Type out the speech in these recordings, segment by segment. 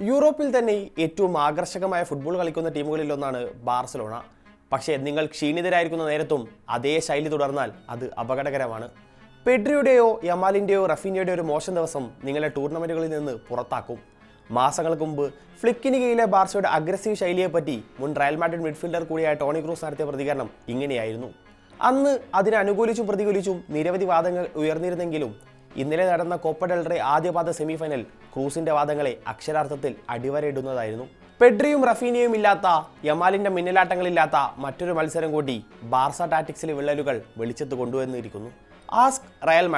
യൂറോപ്പിൽ തന്നെ ഏറ്റവും ആകർഷകമായ ഫുട്ബോൾ കളിക്കുന്ന ടീമുകളിലൊന്നാണ് ബാർസലോണ. പക്ഷേ നിങ്ങൾ ക്ഷീണിതരായിരിക്കുന്ന നേരത്തും അതേ ശൈലി തുടർന്നാൽ അത് അപകടകരമാണ്. പെഡ്രിയുടെയോ യമാലിൻ്റെയോ റഫീനിയുടെയോ ഒരു മോശം ദിവസം നിങ്ങളെ ടൂർണമെൻറ്റുകളിൽ നിന്ന് പുറത്താക്കും. മാസങ്ങൾക്ക് മുമ്പ് ഫ്ലിക്കിന് കീഴിലെ ബാർസയുടെ അഗ്രസീവ് ശൈലിയെപ്പറ്റി മുൻ റയൽ മാഡ്രിഡ് മിഡ്ഫീൽഡർ കൂടിയായ ടോണി ക്രൂസ് നടത്തിയ പ്രതികരണം ഇങ്ങനെയായിരുന്നു. അന്ന് അതിനെ അനുകൂലിച്ചും പ്രതികൂലിച്ചും നിരവധി വാദങ്ങൾ ഉയർന്നിരുന്നെങ്കിലും ഇന്നലെ നടന്ന കോപ്പ ഡെൽ റേ ആദ്യപാദ സെമിഫൈനൽ ക്രൂസിന്റെ വാദങ്ങളെ അക്ഷരാർത്ഥത്തിൽ അടിവരയിടുന്നതായിരുന്നു. പെഡ്രിയും റഫീനിയയും ഇല്ലാത്ത, യമാലിന്റെ മിന്നലാട്ടങ്ങളില്ലാത്ത മറ്റൊരു മത്സരം കൂടി ബാർസ ടാറ്റിക്സിലെ വിള്ളലുകൾ വെളിച്ചത്ത് കൊണ്ടുവന്നിരിക്കുന്നു. ആസ്ക് റയൽ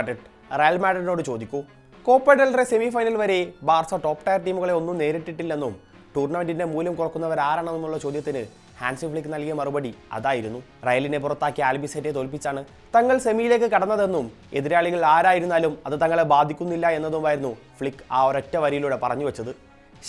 മാഡ്രിഡിനോട് ചോദിക്കൂ. കോപ്പ ഡെൽ റേ സെമിഫൈനൽ വരെ ബാർസ ടോപ്പ് ടയർ ടീമുകളെ ഒന്നും നേരിട്ടിട്ടില്ലെന്നും ടൂർണമെന്റിന്റെ മൂല്യം കുറക്കുന്നവരാരാണെന്നുള്ള ചോദ്യത്തിന് ഹാൻസി ഫ്ലിക്ക് നൽകിയ മറുപടി അതായിരുന്നു. റയലിനെ പുറത്താക്കി ആൽബിസെറ്റെ തോൽപ്പിച്ചാണ് തങ്ങൾ സെമിയിലേക്ക് കടന്നതെന്നും എതിരാളികൾ ആരായിരുന്നാലും അത് തങ്ങളെ ബാധിക്കുന്നില്ല എന്നതുമായിരുന്നു ഫ്ലിക്ക് ആ ഒരൊറ്റ വരിയിലൂടെ പറഞ്ഞു വെച്ചത്.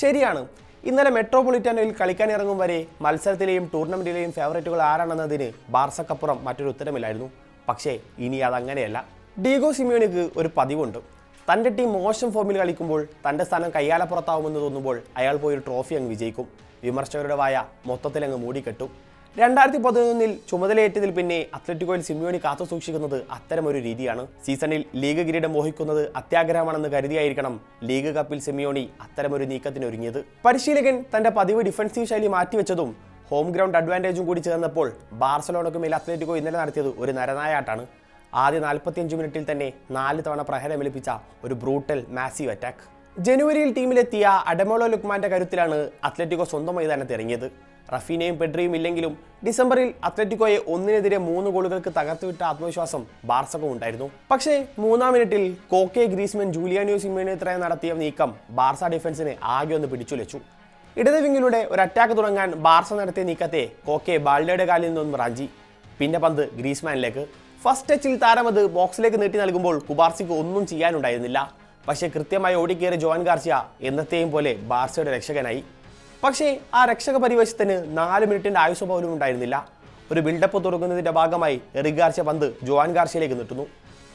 ശരിയാണ്, ഇന്നലെ മെട്രോപൊളിറ്റാനോയിൽ കളിക്കാനിറങ്ങും വരെ മത്സരത്തിലെയും ടൂർണമെന്റിലെയും ഫേവറേറ്റുകൾ ആരാണെന്നതിന് ബാർസക്കപ്പുറം മറ്റൊരു ഉത്തരമില്ലായിരുന്നു. പക്ഷേ ഇനി അതങ്ങനെയല്ല. ഡീഗോ സിമിയോണിക്ക് ഒരു പതിവുണ്ട്. തൻ്റെ ടീം മോശം ഫോമിൽ കളിക്കുമ്പോൾ തൻ്റെ സ്ഥാനം കയ്യാലപ്പുറത്താവുമെന്ന് തോന്നുമ്പോൾ അയാൾ പോയൊരു ട്രോഫി അങ്ങ് വിജയിക്കും. വിമർശകരുടെ വായ മൊത്തത്തിൽ അങ്ങ് മൂടിക്കെട്ടും. 2011 ചുമതലയേറ്റതിൽ പിന്നെ അത്ലറ്റിക്കോയിൽ സിമിയോണി കാത്തു സൂക്ഷിക്കുന്നത് അത്തരമൊരു രീതിയാണ്. സീസണിൽ ലീഗ് കിരീടം മോഹിക്കുന്നത് അത്യാഗ്രഹമാണെന്ന് കരുതിയായിരിക്കണം ലീഗ് കപ്പിൽ സിമിയോണി അത്തരമൊരു നീക്കത്തിനൊരുങ്ങിയത്. പരിശീലകൻ തൻ്റെ പതിവ് ഡിഫൻസീവ് ശൈലി മാറ്റിവെച്ചതും ഹോം ഗ്രൗണ്ട് അഡ്വാൻറ്റേജും കൂടി ചേർന്നപ്പോൾ ബാർസലോണയ്ക്ക് മേൽ അത്ലറ്റിക്കോ ഇന്നലെ നടത്തിയത് ഒരു നരനായാട്ടാണ്. ആദ്യ 45 മിനിറ്റിൽ തന്നെ 4 തവണ പ്രഹരമേൽപ്പിച്ച ഒരു ബ്രൂട്ടൽ മാസീവ് അറ്റാക്ക്. ജനുവരിയിൽ ടീമിലെത്തിയ അഡമോളോ ലുക്മാന്റെ കരുത്തിലാണ് അത്ലറ്റിക്കോ സ്വന്തം മൈതാനത്ത് ഇറങ്ങിയത്. റഫീനയും പെഡ്രിയും ഇല്ലെങ്കിലും ഡിസംബറിൽ അത്ലറ്റിക്കോയെ 1-3 ഗോളുകൾക്ക് തകർത്തുവിട്ട ആത്മവിശ്വാസം ബാർസക്കും ഉണ്ടായിരുന്നു. പക്ഷേ 3-ാം മിനിറ്റിൽ കോക്കെ, ഗ്രീസ്മാൻ, ജൂലിയാനോ സിമിയോണി നടത്തിയ നീക്കം ബാർസ ഡിഫൻസിനെ ആകെ ഒന്ന് പിടിച്ചുലച്ചു. ഇടത് വിങ്ങിലൂടെ ഒരു അറ്റാക്ക് തുടങ്ങാൻ ബാർസ നടത്തിയ നീക്കത്തെ കോക്കെ ബാൾഡയുടെ കാലിൽ നിന്നും റാഞ്ചി. പിന്നെ പന്ത് ഗ്രീസ്മാനിലേക്ക്. ഫസ്റ്റ് ടച്ചിൽ താരമത് ബോക്സിലേക്ക് നീട്ടി നൽകുമ്പോൾ കുബാർസിക്ക് ഒന്നും ചെയ്യാനുണ്ടായിരുന്നില്ല. പക്ഷേ കൃത്യമായി ഓടിക്കേറിയ ജോൻ ഗാർസിയ എന്നത്തെയും പോലെ ബാർസയുടെ രക്ഷകനായി. പക്ഷേ ആ രക്ഷക പരിവേശത്തിന് 4 മിനിറ്റിൻ്റെ ആയുസ് പോലും ഉണ്ടായിരുന്നില്ല. ഒരു ബിൽഡപ്പ് തുടങ്ങുന്നതിൻ്റെ ഭാഗമായി എറിക് ഗാർസിയ പന്ത് ജോൻ ഗാർസിയയിലേക്ക് നീട്ടുന്നു.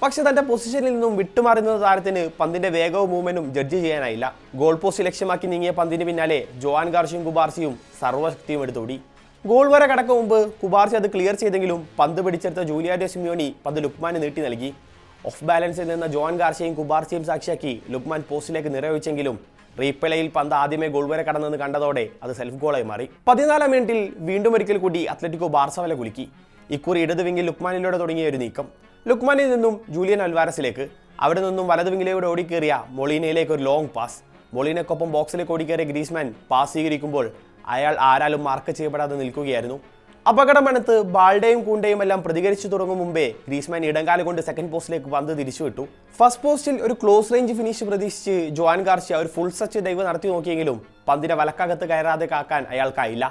പക്ഷേ തൻ്റെ പൊസിഷനിൽ നിന്നും വിട്ടുമാറുന്ന താരത്തിന് പന്തിൻ്റെ വേഗവും മൂവ്മെന്റും ജഡ്ജ് ചെയ്യാനായില്ല. ഗോൾ പോസ്റ്റ് ലക്ഷ്യമാക്കി നീങ്ങിയ പന്തിന് പിന്നാലെ ജോൻ ഗാർസിയും കുബാർസിയും സർവ്വശക്തിയും എടുത്തോടി. ഗോൾ വരെ കടക്കും മുമ്പ് കുബാർസി അത് ക്ലിയർ ചെയ്തെങ്കിലും പന്ത് പിടിച്ചെടുത്ത ജൂലിയാനോ സിമിയോണി പന്ത് ലുക്മാന് നീട്ടി നൽകി. ഓഫ് ബാലൻസിൽ നിന്ന ജോൻ ഗാർസിയയും കുബാർസിയും സാക്ഷിയാക്കി ലുക്മാൻ പോസ്റ്റിലേക്ക് നിറയൊഴിച്ചെങ്കിലും റീപ്ലേയിൽ പന്ത് ആദ്യമേ ഗോൾ വരെ കടന്നെന്ന് കണ്ടതോടെ അത് സെൽഫ് ഗോളായി മാറി. 14-ാം മിനിറ്റിൽ വീണ്ടും ഒരിക്കൽ കൂടി അത്ലറ്റിക്കോ ബാർസ വല കുലുക്കി. ഇക്കുറി ഇടത് വിങ്ങിൽ ലുക്മാനിലൂടെ തുടങ്ങിയ ഒരു നീക്കം. ലുക്മാനിൽ നിന്നും ജൂലിയൻ അൽവാരസിലേക്ക്, അവിടെ നിന്നും വലത് വിങ്ങിലൂടെ ഓടിക്കേറിയ മൊളീനയിലേക്ക് ഒരു ലോങ് പാസ്. മൊളീനക്കൊപ്പം ബോക്സിലേക്ക് ഓടിക്കേറിയ ഗ്രീസ്മാൻ പാസ് സ്വീകരിക്കുമ്പോൾ അയാൾ ആരാലും മാർക്ക് ചെയ്യപ്പെടാതെ നിൽക്കുകയായിരുന്നു. അപകടമണത്ത് ബാൾഡയും കൂണ്ടയും എല്ലാം പ്രതികരിച്ചു തുടങ്ങും മുമ്പേ ഗ്രീസ്മാൻ ഇടങ്കാല കൊണ്ട് സെക്കൻഡ് പോസ്റ്റിലേക്ക് പന്ത് തിരിച്ചുവിട്ടു. ഫസ്റ്റ് പോസ്റ്റിൽ ഒരു ക്ലോസ് റേഞ്ച് ഫിനിഷ് പ്രതീക്ഷിച്ച് ജോൻ ഗാർസിയ ഒരു ഫുൾ സച്ച് ഡൈവ് നടത്തി നോക്കിയെങ്കിലും പന്തിനെ വലക്കകത്ത് കയറാതെ കാക്കാൻ അയാൾക്കായില്ല.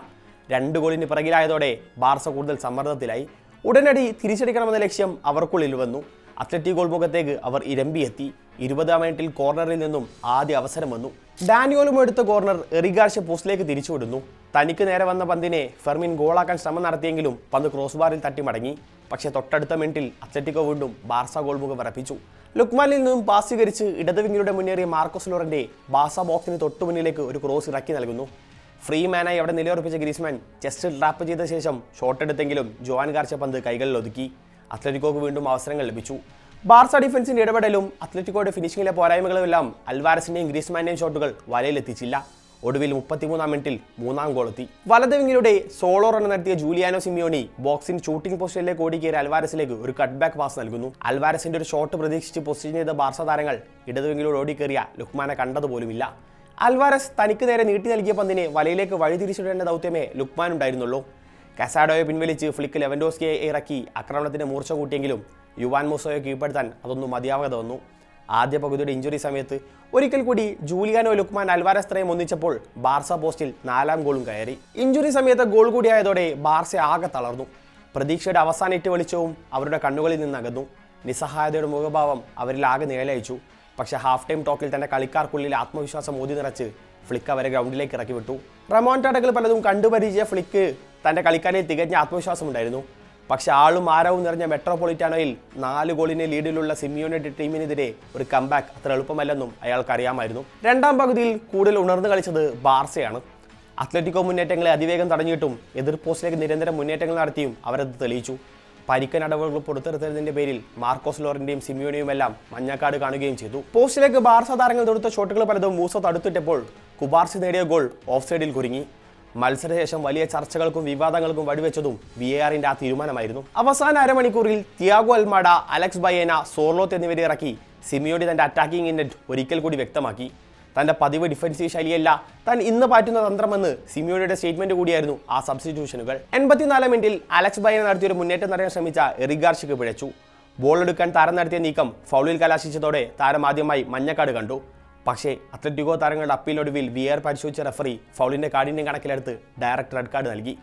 2 ഗോളിന് പിറകിലായതോടെ ബാർസ കൂടുതൽ സമ്മർദ്ദത്തിലായി. ഉടനടി തിരിച്ചടിക്കണമെന്ന ലക്ഷ്യം അവർക്കുള്ളിൽ വന്നു. അത്ലറ്റിക് ഗോൾ മുഖത്തേക്ക് അവർ ഇരമ്പിയെത്തി. 20-ാം മിനിറ്റിൽ കോർണറിൽ നിന്നും ആദ്യ അവസരം വന്നു. ഡാനിയോലും എടുത്ത കോർണർ എറിക് ഗാർസിയ പോസ്റ്റിലേക്ക് തിരിച്ചുവിടുന്നു. തനിക്ക് നേരെ വന്ന പന്തിനെ ഫെർമിൻ ഗോളാക്കാൻ ശ്രമം നടത്തിയെങ്കിലും പന്ത് ക്രോസ് ബാറിൽ തട്ടി മടങ്ങി. പക്ഷേ തൊട്ടടുത്ത മിനിറ്റിൽ അത്ലറ്റിക്കോ വീണ്ടും ബാർസ ഗോൾ മുഖം വിറപ്പിച്ചു. ലുക്മാനിൽ നിന്നും പാസ് സ്വീകരിച്ച് ഇടത് വിങ്ങിലൂടെ മുന്നേറിയ മാർക്കോസ് ലോറന്റെ ബാർസ ബോക്സിന് തൊട്ടുമുന്നിലേക്ക് ഒരു ക്രോസ് ഇറക്കി നൽകുന്നു. ഫ്രീ മാനായി അവിടെ നിലയുറപ്പിച്ച ഗ്രീസ്മാൻ ചെസ്റ്റ് ട്രാപ്പ് ചെയ്ത ശേഷം ഷോട്ട് എടുത്തെങ്കിലും ജോൻ ഗാർസിയ പന്ത് കൈകളിൽ ഒതുക്കി. അത്ലറ്റിക്കോക്ക് വീണ്ടും അവസരങ്ങൾ ലഭിച്ചു. ബാർസ ഡിഫൻസിന്റെ ഇടപെടലും അത്ലറ്റിക്കോയുടെ ഫിനിഷിംഗിലെ പോരായ്മകളുമെല്ലാം അൽവാരസിന്റെയും ഗ്രീസ്മാന്റെയും ഷോട്ടുകൾ വലയിലെത്തിച്ചില്ല. ഒടുവിൽ 33-ാം മിനിറ്റിൽ 3-ാം ഗോളെത്തി. വലത് വിങ്ങിലൂടെ സോളോ റൺ നടത്തിയ ജൂലിയാനോ സിമിയോണി ബോക്സിൻ ഷൂട്ടിംഗ് പൊസിഷനിലേക്ക് ഓടിക്കേറിയ അൽവാരസിലേക്ക് ഒരു കട്ട് ബാക്ക് പാസ് നൽകുന്നു. അൽവാരസിന്റെ ഒരു ഷോട്ട് പ്രതീക്ഷിച്ച് പൊസിഷൻ ചെയ്ത ബാർസ താരങ്ങൾ ഇടത് വിങ്ങിലൂടെ ഓടിക്കേറിയ ലുക്മാനെ കണ്ടതുപോലുമില്ല. അൽവാരസ് തനിക്ക് നേരെ നീട്ടി നൽകിയ പന്തിനെ വലയിലേക്ക് വഴിതിരിച്ചിടേണ്ട ദൗത്യമേ ലുക്മാൻ ഉണ്ടായിരുന്നുള്ളൂ. കസാഡോയെ പിൻവലിച്ച് ഫ്ലിക്ക് ലെവൻഡോസ്കിയെ ഇറക്കി ആക്രമണത്തിന്റെ മൂർച്ച കൂട്ടിയെങ്കിലും യുവാൻ മൂസോയെ കീഴ്പ്പെടുത്താൻ അതൊന്നും മതിയാവാതെ വന്നു. ആദ്യ പകുതിയുടെ ഇഞ്ചുറി സമയത്ത് ഒരിക്കൽ കൂടി ജൂലിയാനോ, ലുക്മാൻ, അൽവാരസ് ത്രയം ഒന്നിച്ചപ്പോൾ ബാർസ പോസ്റ്റിൽ 4-ാം ഗോളും കയറി. ഇഞ്ചുറി സമയത്ത് ഗോൾ കൂടിയായതോടെ ബാർസ ആകെ തളർന്നു. പ്രതീക്ഷയുടെ അവസാന ഇറ്റ് വെളിച്ചവും അവരുടെ കണ്ണുകളിൽ നിന്നകന്നു. നിസ്സഹായതയുടെ മുഖഭാവം അവരിൽ ആകെ നിഴലയച്ചു. പക്ഷേ ഹാഫ് ടൈം ടോക്കിൽ തന്റെ കളിക്കാർക്കുള്ളിൽ ആത്മവിശ്വാസം ഊതി നിറച്ച് ഫ്ലിക്ക് അവരെ ഗ്രൗണ്ടിലേക്ക് ഇറക്കി വിട്ടു. റെമോൺടാഡകൾ പലതും കണ്ടുപരിചയ ഫ്ലിക്ക് തന്റെ കളിക്കാരിൽ തികഞ്ഞ ആത്മവിശ്വാസമുണ്ടായിരുന്നു. പക്ഷെ ആളും ആരവും നിറഞ്ഞ മെട്രോപൊളിറ്റാനോയിൽ 4 ഗോളിന് ലീഡിലുള്ള സിമിയോണിയുടെ ടീമിനെതിരെ ഒരു കംബാക്ക് അത്ര എളുപ്പമല്ലെന്നും അയാൾക്കറിയാമായിരുന്നു. രണ്ടാം പകുതിയിൽ കൂടുതൽ ഉണർന്നു കളിച്ചത് ബാർസയാണ്. അത്ലറ്റിക്കോ മുന്നേറ്റങ്ങളെ അതിവേഗം തടഞ്ഞിട്ടും എതിർ പോസ്റ്റിലേക്ക് നിരന്തരം മുന്നേറ്റങ്ങൾ നടത്തിയും അവരത് തെളിയിച്ചു. പരിക്കൻ അടവുകൾ പുറത്തെടുത്തതിന്റെ പേരിൽ മാർക്കോസ് ലോറന്റെയും സിമിയോണിയും എല്ലാം മഞ്ഞക്കാട് കാണുകയും ചെയ്തു. പോസ്റ്റിലേക്ക് ബാർസ താരങ്ങൾ തൊടുത്ത ഷോട്ടുകൾ പലതും മൂസോ തടുത്തിട്ടപ്പോൾ കുബാർസി നേടിയ ഗോൾ ഓഫ് സൈഡിൽ കുരുങ്ങി. മത്സരശേഷം വലിയ ചർച്ചകൾക്കും വിവാദങ്ങൾക്കും വഴിവെച്ചതും VARന്റെ ആ തീരുമാനമായിരുന്നു. അവസാന അരമണിക്കൂറിൽ തിയാഗോ അൽമാഡ, അലക്സ് ബയേന, സോർലോത്ത് എന്നിവരെ ഇറക്കി സിമിയോണി തന്റെ അറ്റാക്കിംഗ് ഇന്നറ്റ് ഒരിക്കൽ കൂടി വ്യക്തമാക്കി. തന്റെ പതിവ് ഡിഫൻസീവ് ശൈലിയല്ല താൻ ഇന്ന് പാറ്റുന്ന തന്ത്രമെന്ന് സിമിയോണിയുടെ സ്റ്റേറ്റ്മെന്റ് കൂടിയായിരുന്നു ആ സബ്സ്റ്റിറ്റ്യൂഷനുകൾ. 84 മിനിറ്റിൽ അലക്സ് ബയേന നടത്തിയൊരു മുന്നേറ്റം തടയാൻ ശ്രമിച്ച എറിക് ഗാർഷ്യക്ക് പിഴച്ചു. ബോൾ എടുക്കാൻ താരം നടത്തിയ നീക്കം ഫൗളിൽ കലാശിച്ചതോടെ താരം ആദ്യമായി മഞ്ഞക്കാട് കണ്ടു. പക്ഷേ അത്ലറ്റിക്കോ താരങ്ങളുടെ അപ്പീലൊടുവിൽ VAR പരിശോധിച്ച റഫറി ഫൗളിന്റെ കാഠിന്യം കണക്കിലെടുത്ത് ഡയറക്റ്റ് റെഡ് കാർഡ് നൽകി.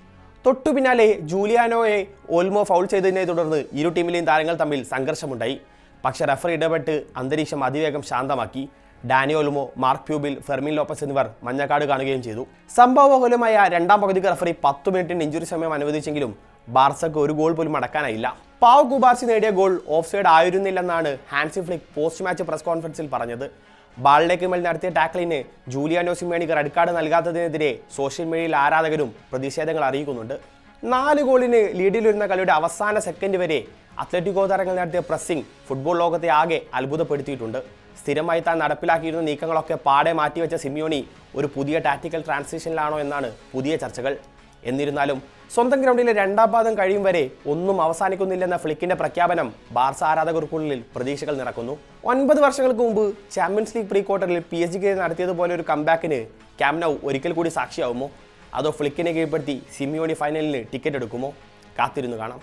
തൊട്ടു പിന്നാലെ ജൂലിയാനോയെ ഓൽമോ ഫൗൾ ചെയ്തതിനെ തുടർന്ന് ഇരു ടീമിലെയും താരങ്ങൾ തമ്മിൽ സംഘർഷമുണ്ടായി. പക്ഷേ റഫറി ഇടപെട്ട് അന്തരീക്ഷം അതിവേഗം ശാന്തമാക്കി. Dani Olmo, Marc Pubill, Fermin Lopez എന്നിവർ മഞ്ഞക്കാട് കാണുകയും ചെയ്തു. സംഭവബഹുലമായ രണ്ടാം പകുതിക്ക് റഫറി 10 മിനിറ്റിന് ഇഞ്ചുറി സമയം അനുവദിച്ചെങ്കിലും ബാർസക്ക് ഒരു ഗോൾ പോലും അടക്കാനായില്ല. പാവ് കുബാർസി നേടിയ ഗോൾ ഓഫ് സൈഡ് ആയിരുന്നില്ലെന്നാണ് Hansi Flick post match press കോൺഫറൻസിൽ പറഞ്ഞത്. ബാളിലേക്ക് മേൽ നടത്തിയ ടാക്ലിന് ജൂലിയാനോ സിമിയോണിക്ക് റെഡ് കാർഡ് നൽകാത്തതിനെതിരെ സോഷ്യൽ മീഡിയയിൽ ആരാധകരും പ്രതിഷേധങ്ങൾ അറിയിക്കുന്നുണ്ട്. 4 ഗോളിന് ലീഡിലിരുന്ന കളിയുടെ അവസാന സെക്കൻഡ് വരെ അത്ലറ്റിക്കോ താരങ്ങൾ നടത്തിയ പ്രസ്സിംഗ് ഫുട്ബോൾ ലോകത്തെ ആകെ അത്ഭുതപ്പെടുത്തിയിട്ടുണ്ട്. സ്ഥിരമായി താൻ നടപ്പിലാക്കിയിരുന്ന നീക്കങ്ങളൊക്കെ പാടെ മാറ്റിവെച്ച സിമിയോണി ഒരു പുതിയ ടാക്ടിക്കൽ ട്രാൻസിഷനിലാണോ എന്നാണ് പുതിയ ചർച്ചകൾ. എന്നിരുന്നാലും സ്വന്തം ഗ്രൗണ്ടിലെ രണ്ടാം പാദം കഴിയും വരെ ഒന്നും അവസാനിക്കുന്നില്ലെന്ന ഫ്ലിക്കിന്റെ പ്രഖ്യാപനം ബാർസ ആരാധകർക്കുള്ളിൽ പ്രതീക്ഷകൾ നിറക്കുന്നു. 9 വർഷങ്ങൾക്ക് മുമ്പ് ചാമ്പ്യൻസ് ലീഗ് പ്രീ ക്വാർട്ടറിൽ PSG നടത്തിയതുപോലെ ഒരു കംബാക്കിന് ക്യാമ്പ് നൗ ഒരിക്കൽ കൂടി സാക്ഷിയാവുമോ? അതോ ഫ്ലിക്കിനെ കീഴ്പ്പെടുത്തി സിമിയോണി ഫൈനലിന് ടിക്കറ്റ് എടുക്കുമോ? കാത്തിരുന്ന് കാണാം.